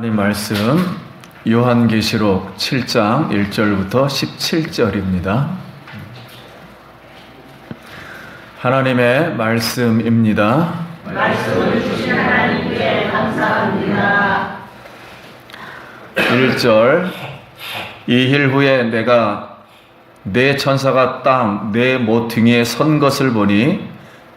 하나님 말씀 요한계시록 7장 1절부터 17절입니다. 하나님의 말씀입니다. 말씀을 주신 하나님께 감사합니다. 1절 이힐 후에 내가 네 천사가 땅 네 모퉁이에 선 것을 보니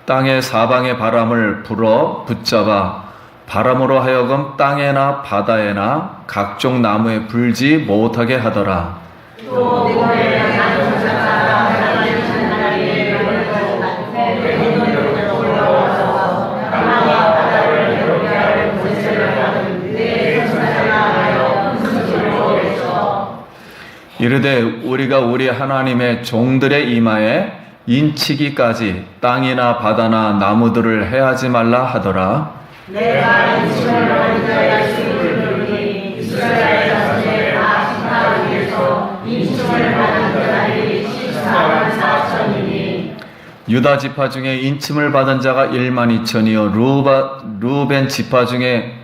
땅의 사방의 바람을 불어 붙잡아 바람으로 하여금 땅에나 바다에나 각종 나무에 불지 못하게 하더라. 또 모래에 한 천사가 하나님의 하나님의 올라와서 땅과 바다를 괴롭게 하는 권세를 받은 네 천사가 하여 스스로 외쳐 이르되 우리가 우리 하나님의 종들의 이마에 인치기까지 땅이나 바다나 나무들을 해하지 말라 하더라. 내가 인침을 받은 자의 수를 들으니 이스라엘 자손의 다 지파 중에서 인침을 받은 자들이 14만 4천이니 유다 지파 중에 인침을 받은 자가 1만 2천이요 루벤 지파 중에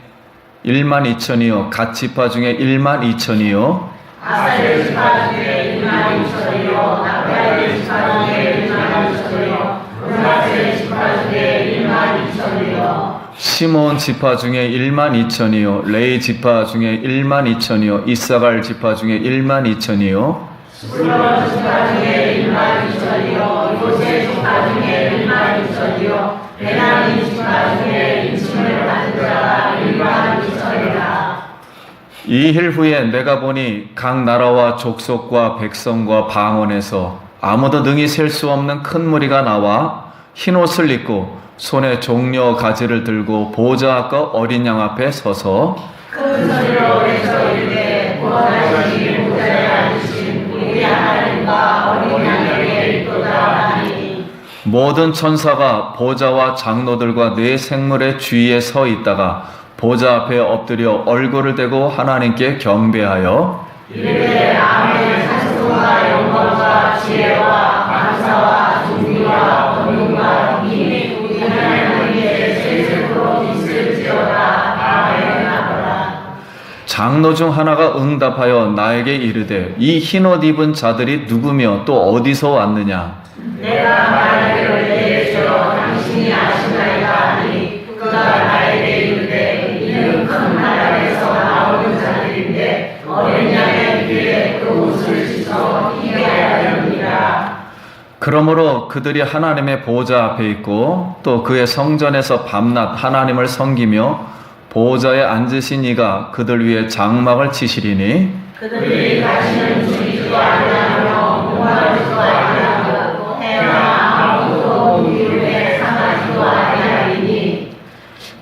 1만 2천이요 갓 지파 중에 1만 2천이요 아셀 지파 중에 1만 2천이요 나프달리 지파 중에 1만 2천이요 므낫세 지파 중에 1만 2천이요 시몬 지파 중에 1만 2천이요 레이 지파 중에 1만 2천이요 이사갈 지파 중에 1만 2천이요 스불론 지파 중에 1만 2천이요 요새 지파 중에 1만 2천이요 베냐민 지파 중에 인침을 받은 자가 1만 2천이라. 이힐 후에 내가 보니 각 나라와 족속과 백성과 방언에서 아무도 능히 셀 수 없는 큰 무리가 나와 흰 옷을 입고 손에 종려 가지를 들고 보좌 앞과 어린 양 앞에 서서 큰 소리로 외쳐 이르되 구원하시니 보좌에 앉으신 우리 하나님과 어린 양에게 있도다 하니 모든 천사가 보좌와 장로들과 네 생물의 주위에 서 있다가 보좌 앞에 엎드려 얼굴을 대고 하나님께 경배하여 이르되 아멘 찬송과 영광과 지혜와 감사와 존귀와 권능과 힘이 우리 하나님께 세세토록 있을지어다. 아멘 하더라. 장로 중 하나가 응답하여 나에게 이르되 이 흰옷 입은 자들이 누구며 또 어디서 왔느냐 내가 말하기를 대해서 당신이 아시나이다 하니 그가 나에게 이르되 이는 큰 나라에서 나오는 자들인데 어린 양의 뒤에 그 옷을 씻어 입게 하렵니다. 그러므로 그들이 하나님의 보좌 앞에 있고 또 그의 성전에서 밤낮 하나님을 섬기며 보좌에 앉으신 이가 그들 위에 장막을 치시리니 그들이 다시는 죽이지도 아니하며 목마르지도 아니하고 해나 아무도 이름에 상하지도 아니하리니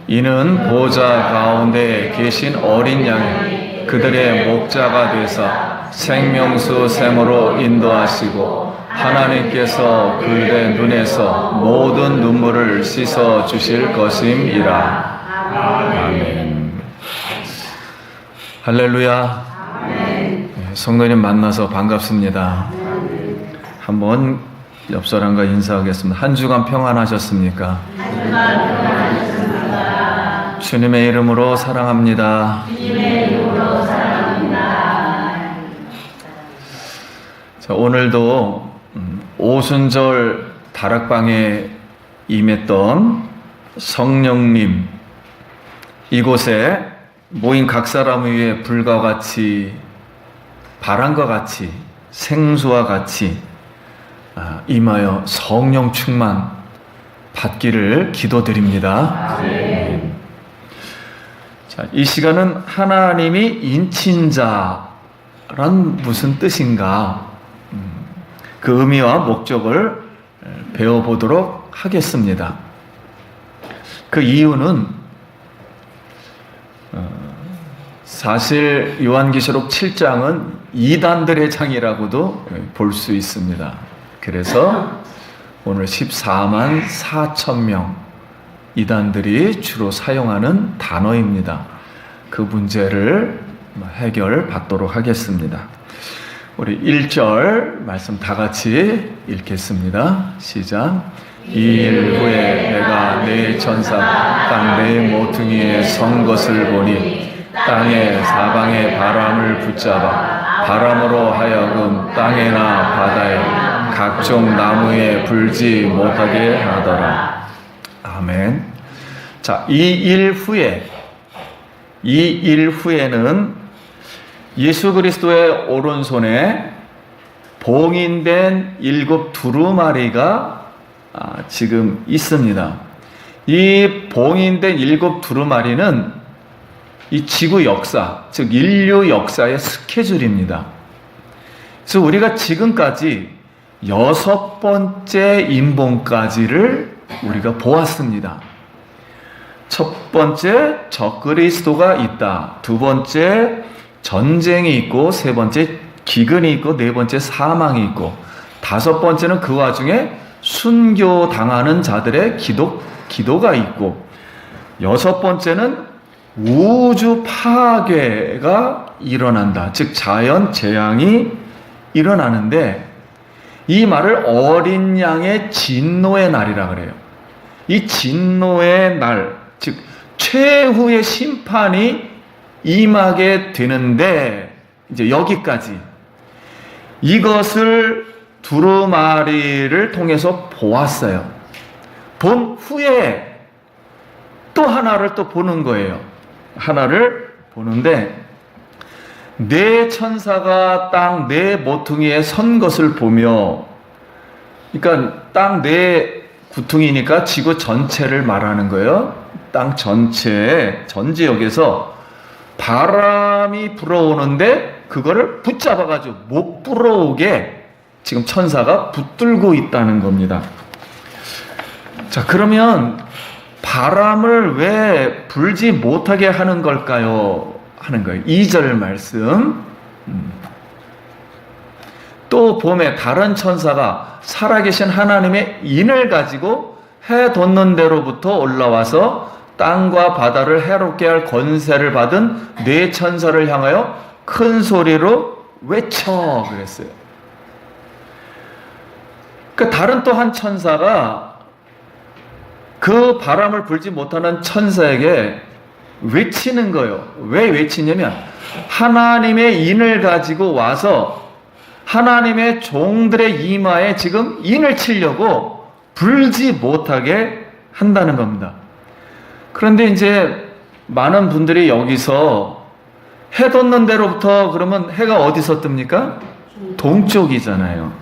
이는 보좌 가운데에 계신 어린 양이 그들의 목자가 되사 생명수 샘으로 인도하시고 하나님께서 그들의 눈에서 모든 눈물을 씻어 주실 것임이라. 아멘. 할렐루야. 성도님 만나서 반갑습니다. 한번 옆 사람과 인사하겠습니다. 한 주간 평안하셨습니까? 주님의 이름으로 사랑합니다. 주님의 이름으로 사랑합니다. 자, 오늘도 오순절 다락방에 임했던 성령님 이곳에 모인 각 사람 위에 불과 같이 바람과 같이 생수와 같이 임하여 성령 충만 받기를 기도드립니다. 자, 이 시간은 하나님이 인친자란 무슨 뜻인가 그 의미와 목적을 배워보도록 하겠습니다. 그 이유는 사실 요한계시록 7장은 이단들의 장이라고도 볼 수 있습니다. 그래서 오늘 14만 4천 명 이단들이 주로 사용하는 단어입니다. 그 문제를 해결받도록 하겠습니다. 우리 1절 말씀 다 같이 읽겠습니다. 시작. 이 일 후에 내가 내 천사가 땅 내 모퉁이에 선 것을 보니 땅의 사방의 바람을 붙잡아 바람으로 하여금 땅에나 바다에 각종 나무에 불지 못하게 하더라. 아멘. 자, 이 일 후에는 예수 그리스도의 오른손에 봉인된 7 두루마리가 지금 있습니다. 이 봉인된 7 두루마리는 이 지구 역사, 즉 인류 역사의 스케줄입니다. 그래서 우리가 지금까지 6번째 인본까지를 우리가 보았습니다. 첫 번째, 적그리스도가 있다. 두 번째, 전쟁이 있고, 세 번째, 기근이 있고, 네 번째, 사망이 있고, 다섯 번째는 그 와중에 순교당하는 자들의 기도가 있고, 여섯 번째는 우주 파괴가 일어난다. 즉 자연 재앙이 일어나는데, 이 말을 어린 양의 진노의 날이라 그래요. 이 진노의 날, 즉 최후의 심판이 임하게 되는데, 이제 여기까지 이것을 두루마리를 통해서 보았어요. 본 후에 또 하나를 또 보는 거예요. 하나를 보는데, 네 천사가 땅 네 모퉁이에 선 것을 보며, 그러니까 땅 네 구퉁이니까 지구 전체를 말하는 거예요. 땅 전체에, 전 지역에서 바람이 불어오는데 그거를 붙잡아가지고 못 불어오게 지금 천사가 붙들고 있다는 겁니다. 자, 그러면 바람을 왜 불지 못하게 하는 걸까요? 하는 거예요. 2절 말씀. 또 봄에 다른 천사가 살아계신 하나님의 인을 가지고 해 돋는 데로부터 올라와서 땅과 바다를 해롭게 할 권세를 받은 네 천사를 향하여 큰 소리로 외쳐 그랬어요. 그러니까 다른 또 한 천사가 그 바람을 불지 못하는 천사에게 외치는 거예요. 왜 외치냐면, 하나님의 인을 가지고 와서 하나님의 종들의 이마에 지금 인을 치려고 불지 못하게 한다는 겁니다. 그런데 이제 많은 분들이 여기서 해 돋는 데로부터 그러면 해가 어디서 뜹니까? 동쪽이잖아요.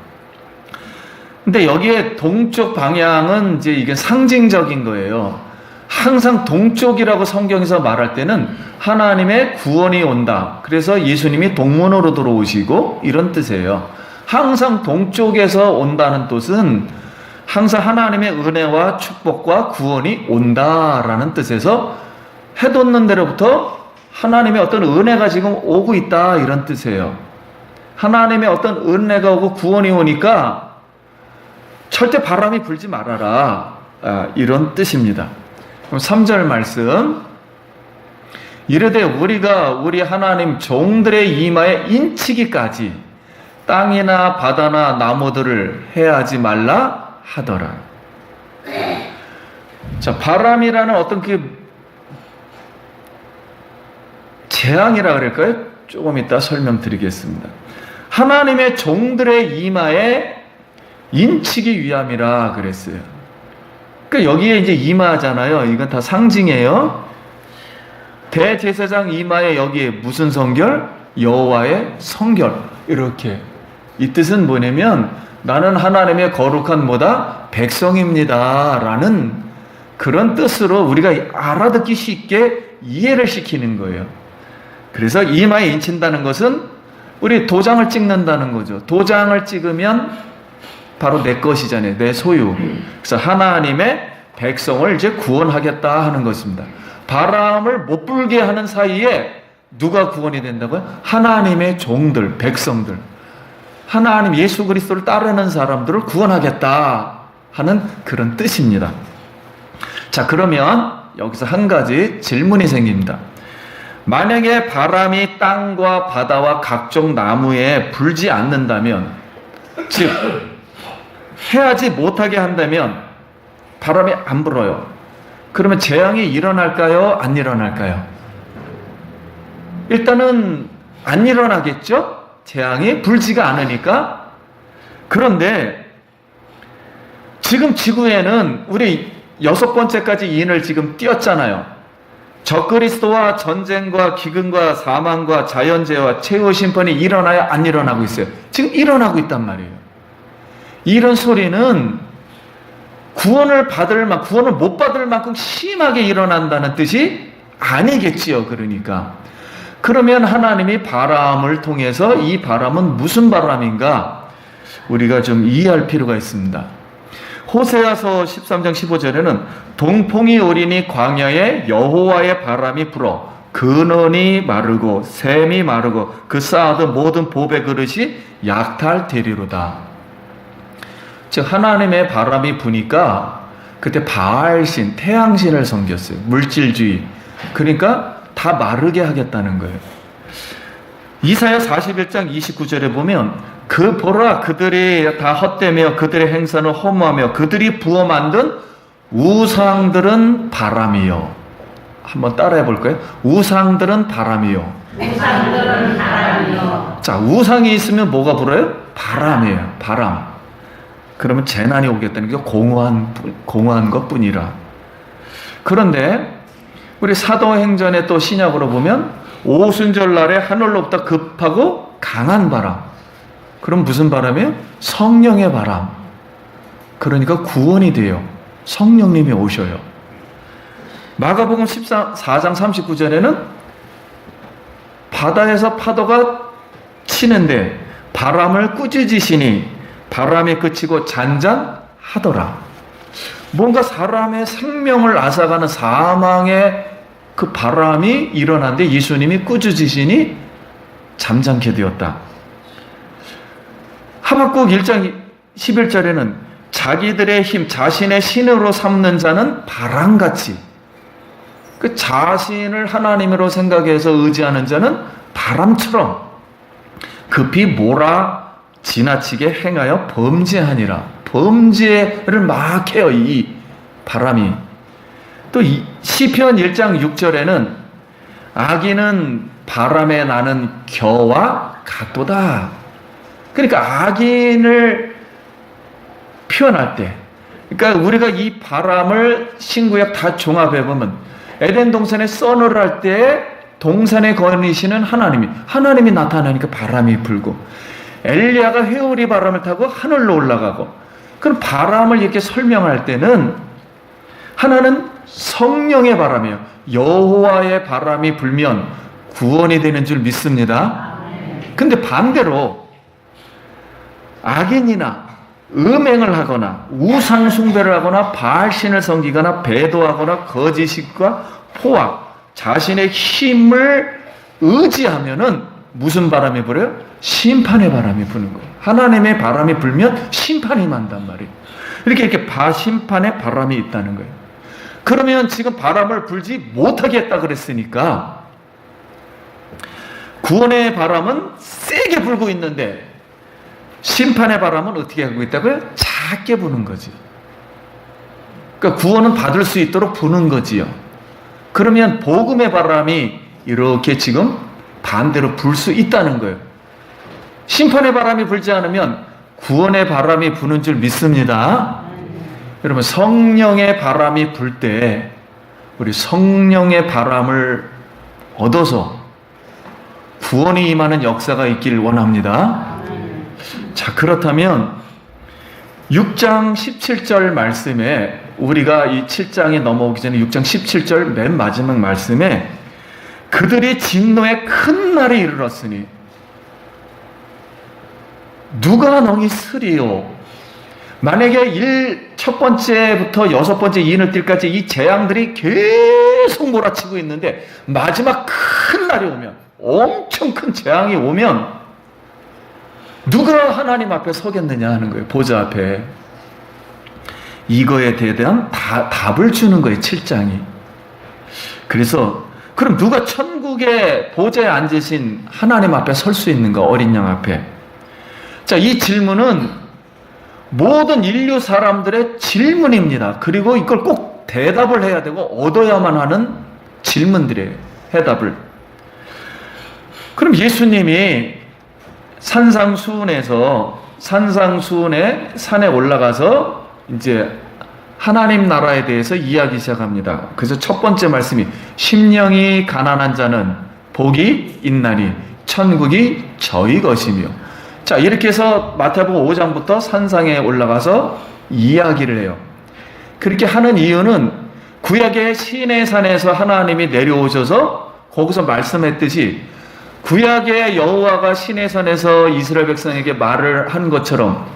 근데 여기에 동쪽 방향은 이제 이게 상징적인 거예요. 항상 동쪽이라고 성경에서 말할 때는 하나님의 구원이 온다. 그래서 예수님이 동문으로 들어오시고 이런 뜻이에요. 항상 동쪽에서 온다는 뜻은 항상 하나님의 은혜와 축복과 구원이 온다라는 뜻에서 해 돋는 데로부터 하나님의 어떤 은혜가 지금 오고 있다 이런 뜻이에요. 하나님의 어떤 은혜가 오고 구원이 오니까 절대 바람이 불지 말아라, 이런 뜻입니다. 그럼 3절 말씀. 이르되 우리가 우리 하나님 종들의 이마에 인치기까지 땅이나 바다나 나무들을 해하지 말라 하더라. 자, 바람이라는 어떤 그 재앙이라 그럴까요? 조금 이따 설명드리겠습니다. 하나님의 종들의 이마에 인치기 위함이라 그랬어요. 그러니까 여기에 이제 이마잖아요. 이건 다 상징이에요. 대제사장 이마에 여기에 무슨 성결? 여호와의 성결. 이렇게. 이 뜻은 뭐냐면, 나는 하나님의 거룩한 뭐다? 백성입니다 라는 그런 뜻으로 우리가 알아듣기 쉽게 이해를 시키는 거예요. 그래서 이마에 인친다는 것은 우리 도장을 찍는다는 거죠. 도장을 찍으면 바로 내 것이잖아요. 내 소유. 그래서 하나님의 백성을 이제 구원하겠다 하는 것입니다. 바람을 못 불게 하는 사이에 누가 구원이 된다고요? 하나님의 종들, 백성들. 하나님 예수 그리스도를 따르는 사람들을 구원하겠다 하는 그런 뜻입니다. 자, 그러면 여기서 한 가지 질문이 생깁니다. 만약에 바람이 땅과 바다와 각종 나무에 불지 않는다면, 즉 해하지 못하게 한다면 바람이 안 불어요. 그러면 재앙이 일어날까요? 안 일어날까요? 일단은 안 일어나겠죠? 재앙이 불지가 않으니까. 그런데 지금 지구에는 우리 6번째까지 인을 지금 띄었잖아요. 적그리스도와 전쟁과 기근과 사망과 자연재해와 최후 심판이 일어나야 안 일어나고 있어요. 지금 일어나고 있단 말이에요. 이런 소리는 구원을 못 받을 만큼 심하게 일어난다는 뜻이 아니겠지요. 그러니까. 그러면 하나님이 바람을 통해서 이 바람은 무슨 바람인가? 우리가 좀 이해할 필요가 있습니다. 호세아서 13장 15절에는 동풍이 오리니 광야에 여호와의 바람이 불어 근원이 마르고 샘이 마르고 그 쌓아둔 모든 보배 그릇이 약탈되리로다. 즉 하나님의 바람이 부니까 그때 바알신, 태양신을 섬겼어요. 물질주의. 그러니까 다 마르게 하겠다는 거예요. 이사야 41장 29절에 보면 그 보라 그들이 다 헛되며 그들의 행사는 허무하며 그들이 부어 만든 우상들은 바람이요. 한번 따라해 볼까요? 우상들은 바람이요. 우상들은 바람이요. 자, 우상이 있으면 뭐가 불어요? 바람이에요. 바람. 그러면 재난이 오겠다는 게 공허한 것뿐이라. 그런데 우리 사도행전의 또 신약으로 보면 오순절 날에 하늘로부터 급하고 강한 바람. 그럼 무슨 바람이에요? 성령의 바람. 그러니까 구원이 돼요. 성령님이 오셔요. 마가복음 14장 39절에는 바다에서 파도가 치는데 바람을 꾸짖으시니 바람이 그치고 잔잔하더라. 뭔가 사람의 생명을 앗아가는 사망의 그 바람이 일어났는데 예수님이 꾸짖으시니 잠잠게 되었다. 하박국 1장 11절에는 자기들의 힘, 자신의 신으로 삼는 자는 바람같이, 그 자신을 하나님으로 생각해서 의지하는 자는 바람처럼 급히 몰아 지나치게 행하여 범죄하니라. 범죄를 막 해요, 이 바람이. 또 시편 1장 6절에는 악인은 바람에 나는 겨와 같도다. 그러니까 악인을 표현할 때, 그러니까 우리가 이 바람을 신구약 다 종합해 보면 에덴 동산에 썬을 할 때 동산에 거니시는 하나님이 나타나니까 바람이 불고, 엘리야가 회오리 바람을 타고 하늘로 올라가고, 그럼 바람을 이렇게 설명할 때는 하나는 성령의 바람이에요. 여호와의 바람이 불면 구원이 되는 줄 믿습니다. 근데 반대로 악인이나 음행을 하거나 우상 숭배를 하거나 바알신을 섬기거나 배도하거나 거짓과 포악, 자신의 힘을 의지하면은 무슨 바람이 불어요? 심판의 바람이 부는 거예요. 하나님의 바람이 불면 심판이 만단 말이에요. 이렇게 심판의 바람이 있다는 거예요. 그러면 지금 바람을 불지 못하게 했다 그랬으니까 구원의 바람은 세게 불고 있는데 심판의 바람은 어떻게 하고 있다고요? 작게 부는 거지. 그러니까 구원은 받을 수 있도록 부는 거지요. 그러면 복음의 바람이 이렇게 지금 반대로 불 수 있다는 거예요. 심판의 바람이 불지 않으면 구원의 바람이 부는 줄 믿습니다. 여러분, 성령의 바람이 불 때 우리 성령의 바람을 얻어서 구원이 임하는 역사가 있기를 원합니다. 자, 그렇다면 6장 17절 말씀에, 우리가 이 7장에 넘어오기 전에 6장 17절 맨 마지막 말씀에 그들이 진노의 큰 날이 이르렀으니 누가 너희 쓰리요. 만약에 첫 번째부터 6번째 인을 뛸까지 이 재앙들이 계속 몰아치고 있는데 마지막 큰 날이 오면, 엄청 큰 재앙이 오면 누가 하나님 앞에 서겠느냐 하는 거예요. 보좌 앞에. 이거에 대한 답을 주는 거예요, 7장이. 그래서 그럼 누가 천국의 보좌에 앉으신 하나님 앞에 설 수 있는가? 어린 양 앞에. 자, 이 질문은 모든 인류 사람들의 질문입니다. 그리고 이걸 꼭 대답을 해야 되고 얻어야만 하는 질문들이에요. 해답을. 그럼 예수님이 산상수훈에 산에 올라가서 이제 하나님 나라에 대해서 이야기 시작합니다. 그래서 첫 번째 말씀이 심령이 가난한 자는 복이 있나니 천국이 저희 것이며. 자, 이렇게 해서 마태복음 5장부터 산상에 올라가서 이야기를 해요. 그렇게 하는 이유는 구약의 시내산에서 하나님이 내려오셔서 거기서 말씀했듯이 구약의 여호와가 시내산에서 이스라엘 백성에게 말을 한 것처럼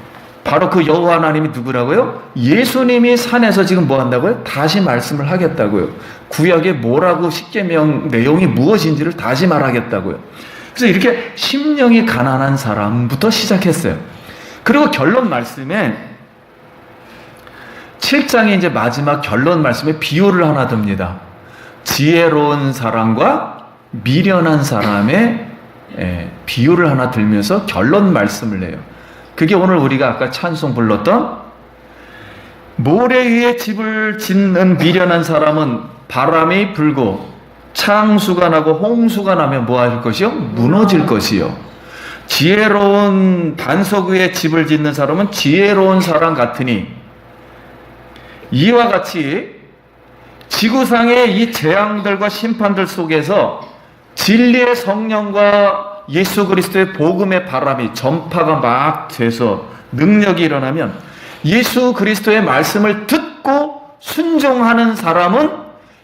바로 그 여호와 하나님이 누구라고요? 예수님이 산에서 지금 뭐 한다고요? 다시 말씀을 하겠다고요. 구약에 뭐라고 십계명 내용이 무엇인지를 다시 말하겠다고요. 그래서 이렇게 심령이 가난한 사람부터 시작했어요. 그리고 결론 말씀에 7장의 이제 마지막 결론 말씀에 비유를 하나 듭니다. 지혜로운 사람과 미련한 사람의 비유를 하나 들면서 결론 말씀을 해요. 그게 오늘 우리가 아까 찬송 불렀던 모래 위에 집을 짓는 미련한 사람은 바람이 불고 창수가 나고 홍수가 나면 뭐 할 것이요? 무너질 것이요. 지혜로운 반석 위에 집을 짓는 사람은 지혜로운 사람 같으니 이와 같이 지구상의 이 재앙들과 심판들 속에서 진리의 성령과 예수 그리스도의 복음의 바람이 전파가 막 돼서 능력이 일어나면 예수 그리스도의 말씀을 듣고 순종하는 사람은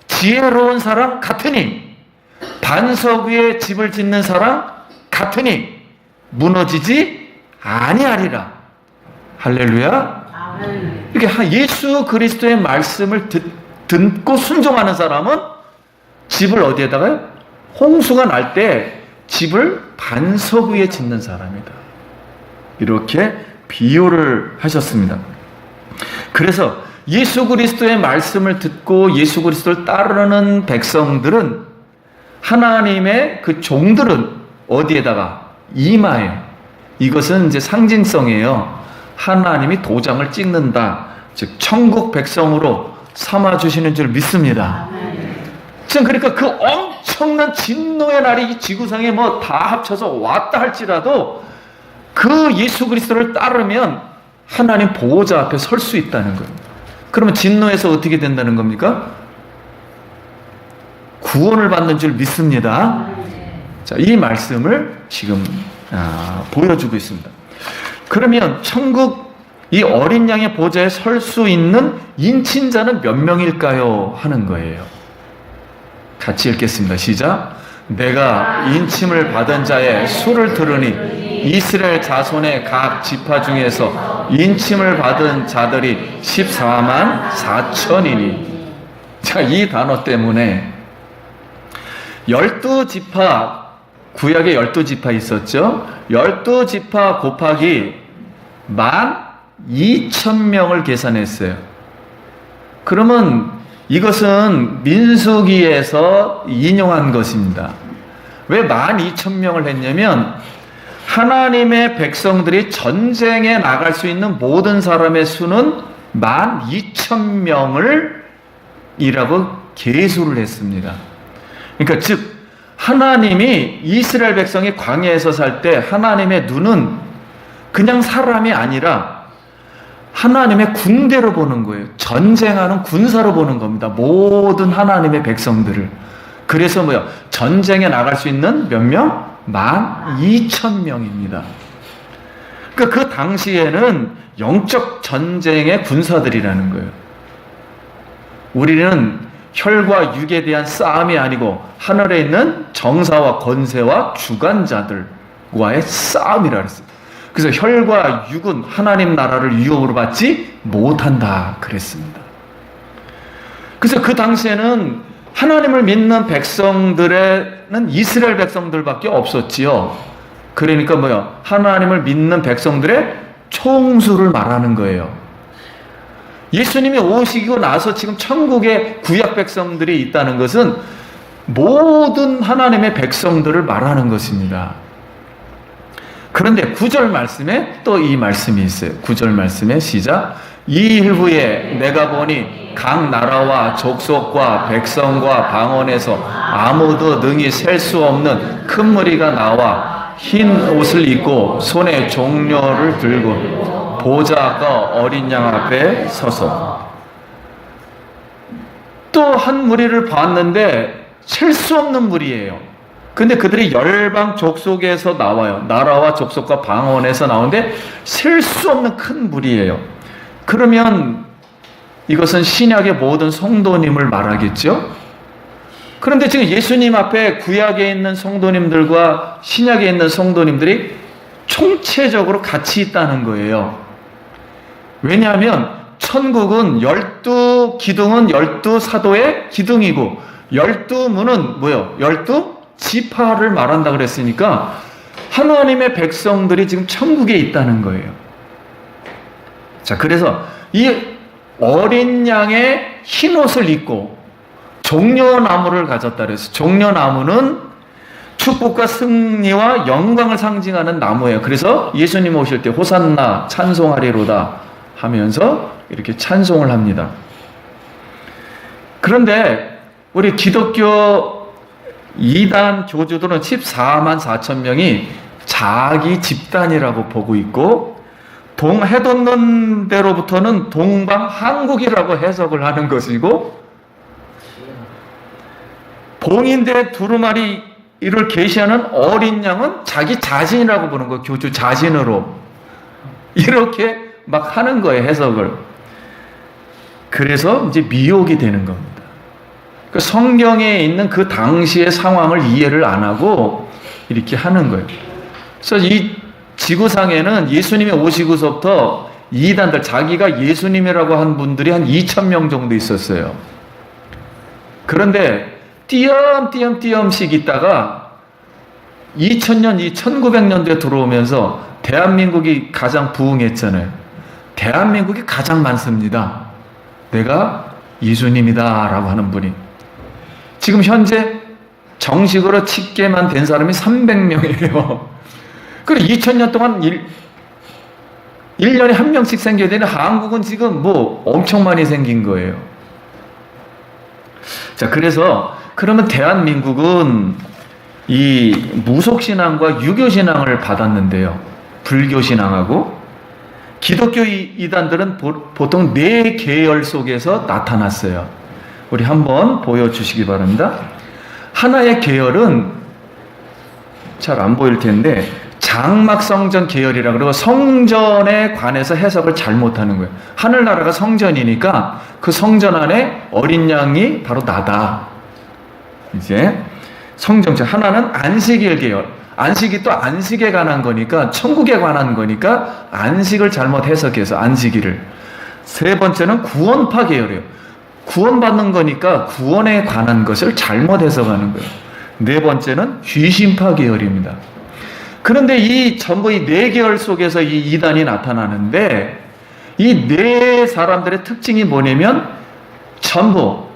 지혜로운 사람 같으니 반석 위에 집을 짓는 사람 같으니 무너지지 아니하리라. 할렐루야. 이렇게 예수 그리스도의 말씀을 듣고 순종하는 사람은 집을 어디에다가요? 홍수가 날 때 집을 반석 위에 짓는 사람이다. 이렇게 비유를 하셨습니다. 그래서 예수 그리스도의 말씀을 듣고 예수 그리스도를 따르는 백성들은 하나님의 그 종들은 어디에다가? 이마에. 이것은 이제 상징성이에요. 하나님이 도장을 찍는다. 즉 천국 백성으로 삼아주시는 줄 믿습니다. 지금 그러니까 그 엄청난 진노의 날이 이 지구상에 뭐 다 합쳐서 왔다 할지라도 그 예수 그리스도를 따르면 하나님 보호자 앞에 설 수 있다는 거예요. 그러면 진노에서 어떻게 된다는 겁니까? 구원을 받는 줄 믿습니다. 자, 이 말씀을 지금 보여주고 있습니다. 그러면 천국 이 어린 양의 보좌에 설 수 있는 인친자는 몇 명일까요? 하는 거예요. 같이 읽겠습니다. 시작. 내가 인침을 받은 자의 수를 들으니 이스라엘 자손의 각 지파 중에서 인침을 받은 자들이 14만 4천이니. 자, 이 단어 때문에 12지파, 구약에 12지파 있었죠. 12지파 곱하기 12,000명을 계산했어요. 그러면 이것은 민수기에서 인용한 것입니다. 왜 12,000명을 했냐면 하나님의 백성들이 전쟁에 나갈 수 있는 모든 사람의 수는 12,000명을 이라고 계수를 했습니다. 그러니까 즉 하나님이 이스라엘 백성이 광야에서 살 때 하나님의 눈은 그냥 사람이 아니라 하나님의 군대로 보는 거예요. 전쟁하는 군사로 보는 겁니다. 모든 하나님의 백성들을. 그래서 전쟁에 나갈 수 있는 몇 명? 12,000명입니다. 그러니까 그 당시에는 영적 전쟁의 군사들이라는 거예요. 우리는 혈과 육에 대한 싸움이 아니고 하늘에 있는 정사와 권세와 주관자들과의 싸움이라 그랬어요. 그래서 혈과 육은 하나님 나라를 유업으로 받지 못한다 그랬습니다. 그래서 그 당시에는 하나님을 믿는 백성들에는 이스라엘 백성들밖에 없었지요. 그러니까 하나님을 믿는 백성들의 총수를 말하는 거예요. 예수님이 오시고 나서 지금 천국에 구약 백성들이 있다는 것은 모든 하나님의 백성들을 말하는 것입니다. 그런데 9절 말씀에 또 이 말씀이 있어요. 9절 말씀에 시작. 이 일 후에 내가 보니 각 나라와 족속과 백성과 방언에서 아무도 능히 셀 수 없는 큰 무리가 나와 흰 옷을 입고 손에 종려를 들고 보좌가 어린 양 앞에 서서 또 한 무리를 봤는데 셀 수 없는 무리예요. 근데 그들이 열방 족속에서 나와요. 나라와 족속과 방언에서 나오는데 셀 수 없는 큰 무리예요. 그러면 이것은 신약의 모든 성도님을 말하겠죠? 그런데 지금 예수님 앞에 구약에 있는 성도님들과 신약에 있는 성도님들이 총체적으로 같이 있다는 거예요. 왜냐하면 천국은 12기둥은 12사도의 기둥이고 12문은 뭐예요? 12지파를 말한다 그랬으니까 하나님의 백성들이 지금 천국에 있다는 거예요. 자, 그래서 이 어린 양의 흰 옷을 입고 종려나무를 가졌다 그래서 종려나무는 축복과 승리와 영광을 상징하는 나무예요. 그래서 예수님 오실 때 호산나 찬송하리로다 하면서 이렇게 찬송을 합니다. 그런데 우리 기독교 이단 교주들은 14만 4천 명이 자기 집단이라고 보고 있고 해돋는대로부터는 동방 한국이라고 해석을 하는 것이고 봉인된 두루마리를 계시하는 어린 양은 자기 자신이라고 보는 거예요. 교주 자신으로 이렇게 막 하는 거예요. 해석을. 그래서 이제 미혹이 되는 겁니다. 그 성경에 있는 그 당시의 상황을 이해를 안 하고 이렇게 하는 거예요. 그래서 이 지구상에는 예수님이 오시고서부터 이단들, 자기가 예수님이라고 한 분들이 한 2,000명 정도 있었어요. 그런데 띄엄띄엄씩 있다가 2000년, 1900년도에 들어오면서 대한민국이 가장 부흥했잖아요. 대한민국이 가장 많습니다. 내가 예수님이다 라고 하는 분이. 지금 현재 정식으로 집계만 된 사람이 300명이에요. 그리고 2000년 동안 1년에 한 명씩 생겨야 되는 한국은 지금 뭐 엄청 많이 생긴 거예요. 자, 그래서 그러면 대한민국은 이 무속신앙과 유교신앙을 받았는데요. 불교신앙하고 기독교 이단들은 보통 4계열 속에서 나타났어요. 우리 한번 보여주시기 바랍니다. 하나의 계열은 잘 안 보일 텐데 장막성전 계열이라 그러고 성전에 관해서 해석을 잘못하는 거예요. 하늘나라가 성전이니까 그 성전 안에 어린 양이 바로 나다. 이제 성전체 하나는 안식일 계열. 안식이 또 안식에 관한 거니까 천국에 관한 거니까 안식을 잘못 해석해서 안식일을. 세 번째는 구원파 계열이에요. 구원받는 거니까 구원에 관한 것을 잘못 해석하는 거예요. 네 번째는 귀신파 계열입니다. 그런데 이 전부 이 4계열 속에서 이 이단이 나타나는데 이 4사람들의 특징이 뭐냐면 전부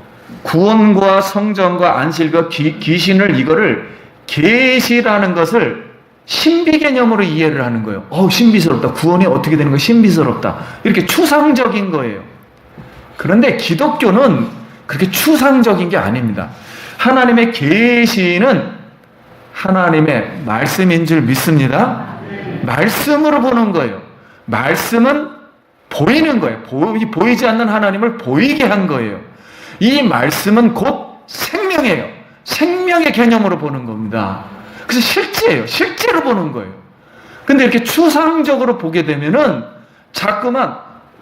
구원과 성전과 안식과 귀신을 이거를 계시라는 것을 신비 개념으로 이해를 하는 거예요. 신비스럽다. 구원이 어떻게 되는 거 신비스럽다. 이렇게 추상적인 거예요. 그런데 기독교는 그렇게 추상적인 게 아닙니다. 하나님의 계시는 하나님의 말씀인 줄 믿습니다. 말씀으로 보는 거예요. 말씀은 보이는 거예요. 보이지 않는 하나님을 보이게 한 거예요. 이 말씀은 곧 생명이에요. 생명의 개념으로 보는 겁니다. 그래서 실제예요. 실제로 보는 거예요. 근데 이렇게 추상적으로 보게 되면은 자꾸만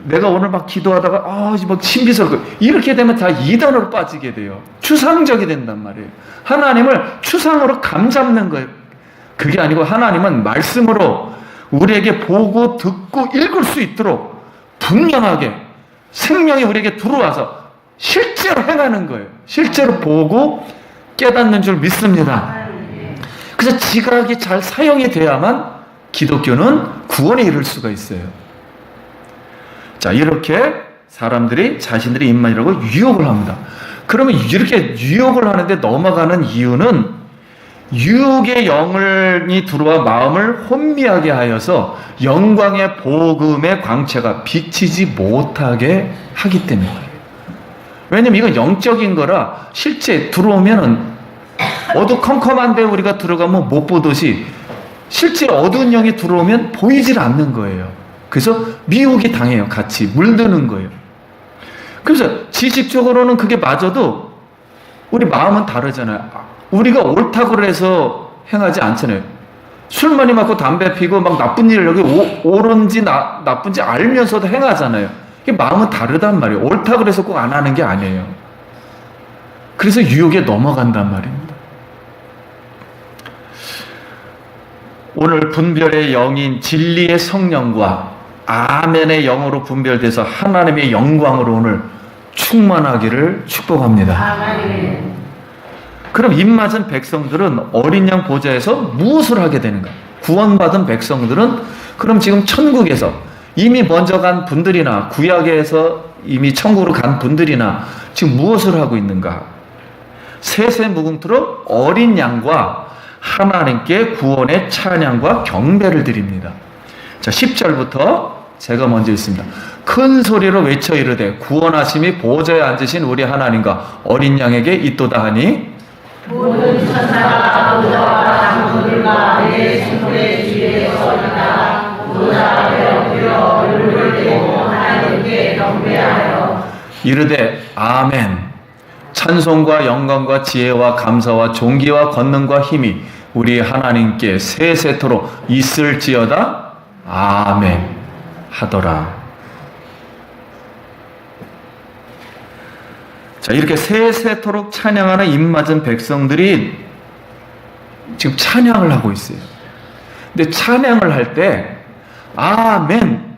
내가 오늘 막 기도하다가 막 신비스럽고 이렇게 되면 다 이단으로 빠지게 돼요. 추상적이 된단 말이에요. 하나님을 추상으로 감잡는 거예요. 그게 아니고 하나님은 말씀으로 우리에게 보고 듣고 읽을 수 있도록 분명하게 생명이 우리에게 들어와서 실제로 행하는 거예요. 실제로 보고 깨닫는 줄 믿습니다. 그래서 지각이 잘 사용이 돼야만 기독교는 구원에 이를 수가 있어요. 자, 이렇게 사람들이 자신들의 입만이라고 유혹을 합니다. 그러면 이렇게 유혹을 하는데 넘어가는 이유는 유혹의 영이 들어와 마음을 혼미하게 하여서 영광의 복음의 광채가 비치지 못하게 하기 때문이에요. 왜냐면 이건 영적인 거라 실제 들어오면은 어두컴컴한데 우리가 들어가면 못 보듯이 실제 어두운 영이 들어오면 보이질 않는 거예요. 그래서 미혹이 당해요. 같이 물드는 거예요. 그래서 지식적으로는 그게 맞아도 우리 마음은 다르잖아요. 우리가 옳다고 해서 행하지 않잖아요. 술 많이 마고 담배 피고 막 나쁜 일을 여기 옳은지 나쁜지 알면서도 행하잖아요. 이게 마음은 다르단 말이에요. 옳다고 해서 꼭 안 하는 게 아니에요. 그래서 유혹에 넘어간단 말입니다. 오늘 분별의 영인 진리의 성령과 아멘의 영으로 분별돼서 하나님의 영광으로 오늘 충만하기를 축복합니다. 아멘. 그럼 입맞은 백성들은 어린 양 보좌에서 무엇을 하게 되는가? 구원받은 백성들은 그럼 지금 천국에서 이미 먼저 간 분들이나 구약에서 이미 천국으로 간 분들이나 지금 무엇을 하고 있는가? 세세무궁토록 어린 양과 하나님께 구원의 찬양과 경배를 드립니다. 자, 10절부터 제가 먼저 읽습니다. 큰 소리로 외쳐 이르되 구원하심이 보좌에 앉으신 우리 하나님과 어린 양에게 있도다 하니 모든 천사가 보좌와 장로들과 내 생물의 뒤에 서리다. 보좌 앞에 엎드려 얼굴을 대고 하나님께 경배하여 이르되 아멘. 찬송과 영광과 지혜와 감사와 존귀와 권능과 힘이 우리 하나님께 세세토록 있을지어다. 아멘 하더라. 자, 이렇게 세세토록 찬양하는 입맞은 백성들이 지금 찬양을 하고 있어요. 근데 찬양을 할 때 아멘,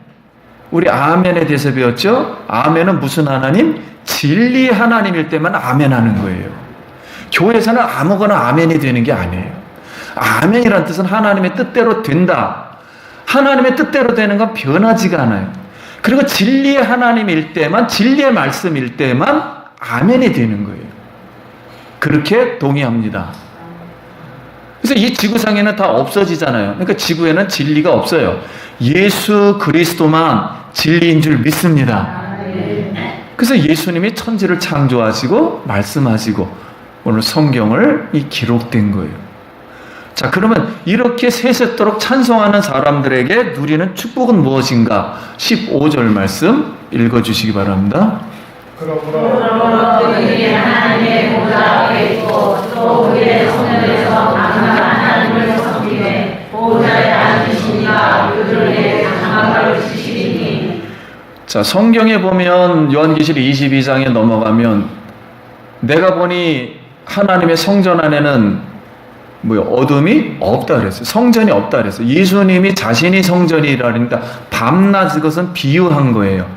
우리 아멘에 대해서 배웠죠? 아멘은 무슨 하나님? 진리 하나님일 때만 아멘 하는 거예요. 교회에서는 아무거나 아멘이 되는 게 아니에요. 아멘이란 뜻은 하나님의 뜻대로 된다. 하나님의 뜻대로 되는 건 변하지가 않아요. 그리고 진리의 하나님일 때만, 진리의 말씀일 때만 아멘이 되는 거예요. 그렇게 동의합니다. 그래서 이 지구상에는 다 없어지잖아요. 그러니까 지구에는 진리가 없어요. 예수 그리스도만 진리인 줄 믿습니다. 그래서 예수님이 천지를 창조하시고 말씀하시고 오늘 성경을 기록된 거예요. 자, 그러면 이렇게 세세토록 찬송하는 사람들에게 누리는 축복은 무엇인가? 15절 말씀 읽어주시기 바랍니다. 그러므로 그들이 하나님의 보좌 앞에 있고 또 그의 성전에서 강한 하나님을 섬기되 보좌에 앉으시니가 그들에게 장막을 치시리니. 자, 성경에 보면 요한계시록 22장에 넘어가면 내가 보니 하나님의 성전 안에는 어둠이 없다 그랬어요. 성전이 없다 그랬어요. 예수님이 자신이 성전이라 그러니까 밤낮 이것은 비유한 거예요.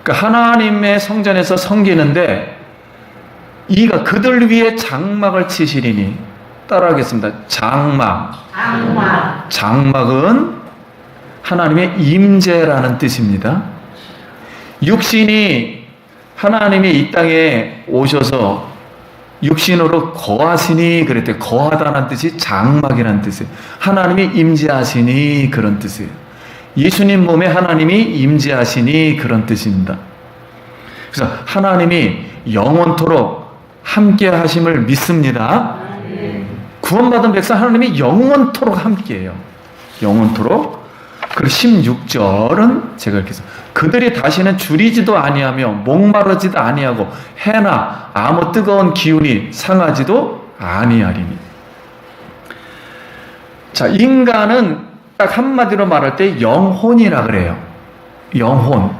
그러니까 하나님의 성전에서 섬기는데 이가 그들 위에 장막을 치시리니 따라하겠습니다. 장막은 하나님의 임재라는 뜻입니다. 육신이 하나님이 이 땅에 오셔서 육신으로 거하시니 그랬대. 거하다는 뜻이 장막이라는 뜻이에요. 하나님이 임재하시니 그런 뜻이에요. 예수님 몸에 하나님이 임재하시니 그런 뜻입니다. 그래서 하나님이 영원토록 함께 하심을 믿습니다. 구원받은 백성 하나님이 영원토록 함께해요. 영원토록. 그리고 16절은 제가 이렇게 해서 그들이 다시는 줄이지도 아니하며 목마르지도 아니하고 해나 아무 뜨거운 기운이 상하지도 아니하리니. 자, 인간은 딱 한마디로 말할 때 영혼이라 그래요. 영혼.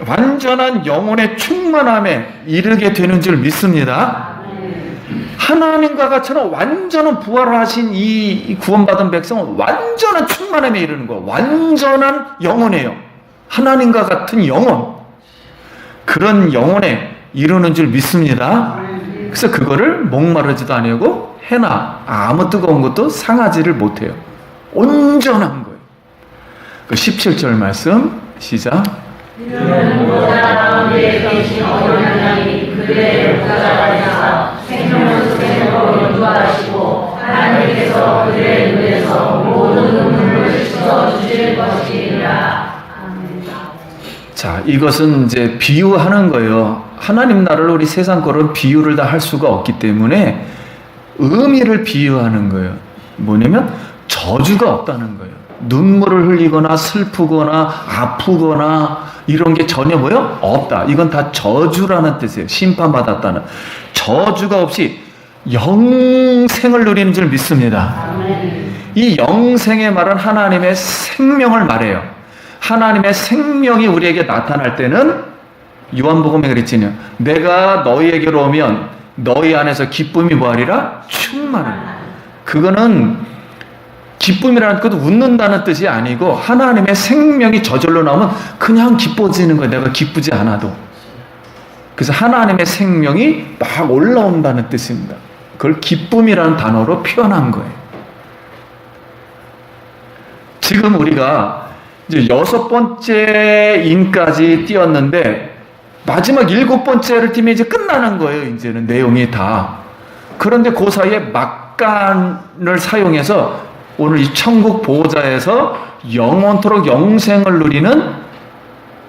완전한 영혼의 충만함에 이르게 되는 줄 믿습니다. 하나님과 같이는 완전한 부활을 하신 이 구원받은 백성은 완전한 충만함에 이르는 거예요. 완전한 영혼이에요. 하나님과 같은 영혼. 그런 영혼에 이르는 줄 믿습니다. 그래서 그거를 목마르지도 아니하고 해나 아무 뜨거운 것도 상하지를 못해요. 온전한 거예요. 17절 말씀 시작. 이는 보좌 가운데 계신 어린 양이 그들의 목자가 생명을 생명으로 인도하시고 하나님께서 그들의 눈에서 모든 눈물을 씻어주실 것이니라. 자, 이것은 이제 비유하는 거예요. 하나님 나라를 우리 세상 거는 비유를 다 할 수가 없기 때문에 의미를 비유하는 거예요. 뭐냐면 저주가 없다는 거예요. 눈물을 흘리거나 슬프거나 아프거나 이런 게 전혀 뭐요? 없다. 이건 다 저주라는 뜻이에요. 심판받았다는. 저주가 없이 영생을 누리는 줄 믿습니다. 이 영생의 말은 하나님의 생명을 말해요. 하나님의 생명이 우리에게 나타날 때는 요한복음에 그랬잖아요. 내가 너희에게로 오면 너희 안에서 기쁨이 뭐하리라? 충만하리라. 그거는 기쁨이라는 것도 웃는다는 뜻이 아니고 하나님의 생명이 저절로 나오면 그냥 기뻐지는 거예요. 내가 기쁘지 않아도. 그래서 하나님의 생명이 막 올라온다는 뜻입니다. 그걸 기쁨이라는 단어로 표현한 거예요. 지금 우리가 이제 6번째 인까지 띄었는데 마지막 7번째를 뛰면 이제 끝나는 거예요. 이제는 내용이 다. 그런데 그 사이에 막간을 사용해서 오늘 이 천국 보호자에서 영원토록 영생을 누리는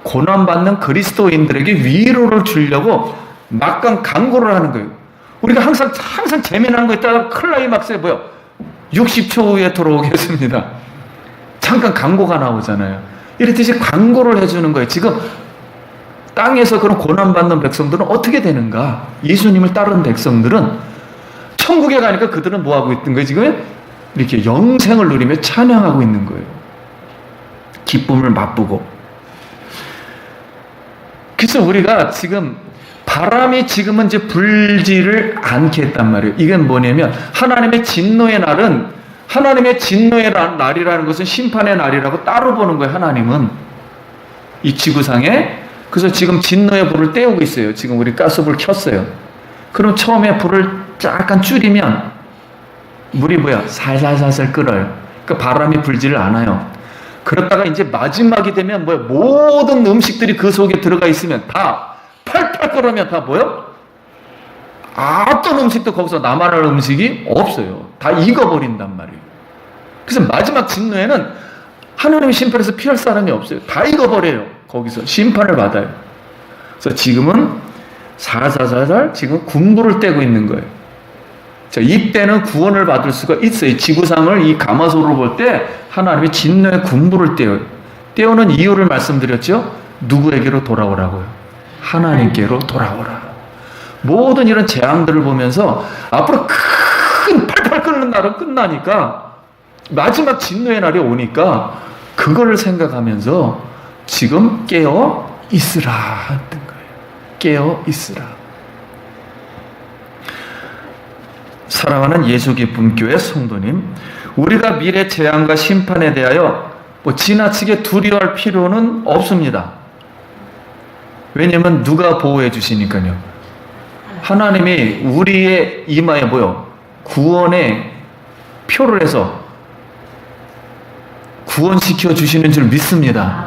고난받는 그리스도인들에게 위로를 주려고 막간 강구를 하는 거예요. 우리가 항상 재미난 거 있다가 클라이막스에 뭐요? 60초 후에 돌아오겠습니다. 잠깐 광고가 나오잖아요. 이렇듯이 광고를 해주는 거예요. 지금 땅에서 그런 고난받는 백성들은 어떻게 되는가? 예수님을 따르는 백성들은 천국에 가니까 그들은 뭐하고 있는 거예요? 지금 이렇게 영생을 누리며 찬양하고 있는 거예요. 기쁨을 맛보고. 그래서 우리가 지금 바람이 지금은 이제 불지를 않게 했단 말이에요. 이건 뭐냐면 하나님의 진노의 날은 하나님의 진노의 날이라는 것은 심판의 날이라고 따로 보는 거예요. 하나님은 이 지구상에. 그래서 지금 진노의 불을 떼우고 있어요. 지금 우리 가스불 켰어요. 그럼 처음에 불을 약간 줄이면 물이 뭐야? 살살살살 끓어요. 그러니까 바람이 불지를 않아요. 그러다가 이제 마지막이 되면 뭐야? 모든 음식들이 그 속에 들어가 있으면 다 팔팔 끓으면 다 뭐요? 어떤 음식도 거기서 남아날 음식이 없어요. 다 익어버린단 말이에요. 그래서 마지막 진노에는 하나님의 심판에서 피할 사람이 없어요. 다 익어버려요. 거기서 심판을 받아요. 그래서 지금은 살살살살 지금 군부를 떼고 있는 거예요. 자, 이때는 구원을 받을 수가 있어요. 지구상을 이 가마솥으로 볼 때 하나님이 진노의 군부를 떼어요. 떼우는 이유를 말씀드렸죠. 누구에게로 돌아오라고요? 하나님께로 돌아오라. 모든 이런 재앙들을 보면서 앞으로 큰 팔팔 끓는 날은 끝나니까 마지막 진노의 날이 오니까 그거를 생각하면서 지금 깨어 있으라 했던 거예요. 깨어 있으라. 사랑하는 예수 기쁨 교회 성도님, 우리가 미래 재앙과 심판에 대하여 지나치게 두려워할 필요는 없습니다. 왜냐하면 누가 보호해 주시니까요. 하나님이 우리의 이마에 뭐요? 구원의 표를 해서 구원시켜 주시는 줄 믿습니다.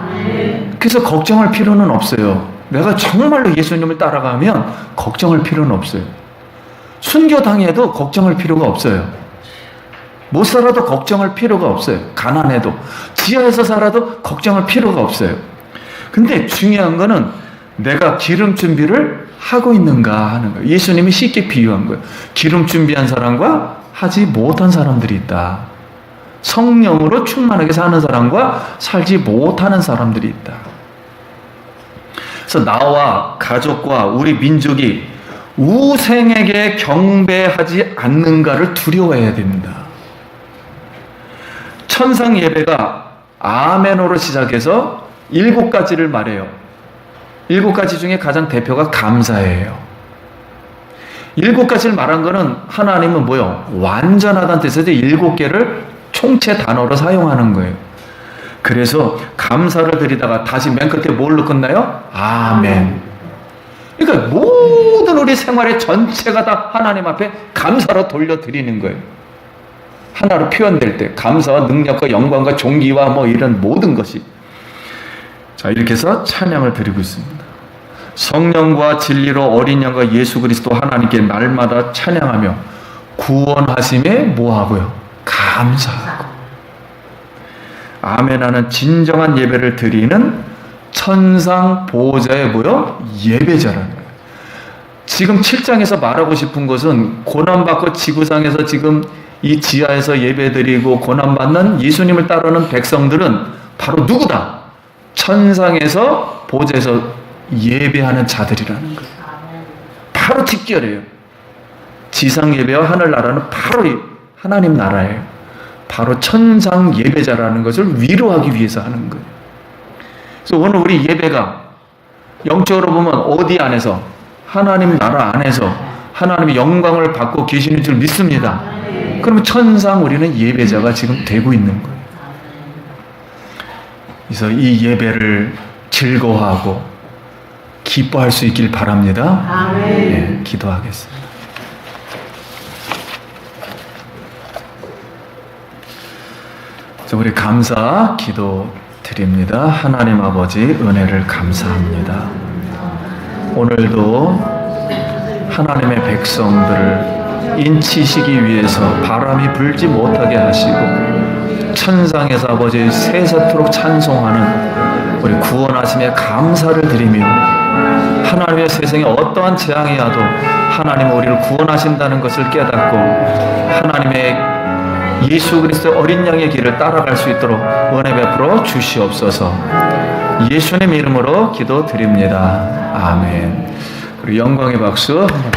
그래서 걱정할 필요는 없어요. 내가 정말로 예수님을 따라가면 걱정할 필요는 없어요. 순교당해도 걱정할 필요가 없어요. 못 살아도 걱정할 필요가 없어요. 가난해도. 지하에서 살아도 걱정할 필요가 없어요. 근데 중요한 거는 내가 기름 준비를 하고 있는가 하는 거예요. 예수님이 쉽게 비유한 거예요. 기름 준비한 사람과 하지 못한 사람들이 있다. 성령으로 충만하게 사는 사람과 살지 못하는 사람들이 있다. 그래서 나와 가족과 우리 민족이 우생에게 경배하지 않는가를 두려워해야 됩니다. 천상 예배가 아멘으로 시작해서 7가지를 말해요. 7가지 중에 가장 대표가 감사예요. 7가지를 말한 거는 하나님은 뭐요? 완전하다는 뜻에서 7개를 총체 단어로 사용하는 거예요. 그래서 감사를 드리다가 다시 맨 끝에 뭘로 끝나요? 아멘. 그러니까 모든 우리 생활의 전체가 다 하나님 앞에 감사로 돌려드리는 거예요. 하나로 표현될 때 감사와 능력과 영광과 존귀와 뭐 이런 모든 것이. 자, 이렇게 해서 찬양을 드리고 있습니다. 성령과 진리로 어린 양과 예수 그리스도 하나님께 날마다 찬양하며 구원하심에 뭐하고요? 감사하고. 아멘하는 진정한 예배를 드리는 천상 보호자의 뭐요? 예배자라는 거예요. 지금 7장에서 말하고 싶은 것은 고난받고 지구상에서 지금 이 지하에서 예배드리고 고난받는 예수님을 따르는 백성들은 바로 누구다? 천상에서 보호자에서 예배하는 자들이라는 거예요. 바로 직결해요. 지상 예배와 하늘나라는 바로 하나님 나라예요. 바로 천상 예배자라는 것을 위로하기 위해서 하는 거예요. 그래서 오늘 우리 예배가 영적으로 보면 어디 안에서? 하나님 나라 안에서 하나님의 영광을 받고 계시는 줄 믿습니다. 그러면 천상 우리는 예배자가 지금 되고 있는 거예요. 그래서 이 예배를 즐거워하고 기뻐할 수 있길 바랍니다. 네, 기도하겠습니다. 우리 감사 기도 드립니다. 하나님 아버지 은혜를 감사합니다. 오늘도 하나님의 백성들을 인치시기 위해서 바람이 불지 못하게 하시고 천상에서 아버지 세세토록 찬송하는 우리 구원하심에 감사를 드리며 하나님의 세상에 어떠한 재앙이 와도 하나님은 우리를 구원하신다는 것을 깨닫고 하나님의 예수 그리스도의 어린 양의 길을 따라갈 수 있도록 은혜 베풀어 주시옵소서. 예수님 이름으로 기도드립니다. 아멘. 우리 영광의 박수 한번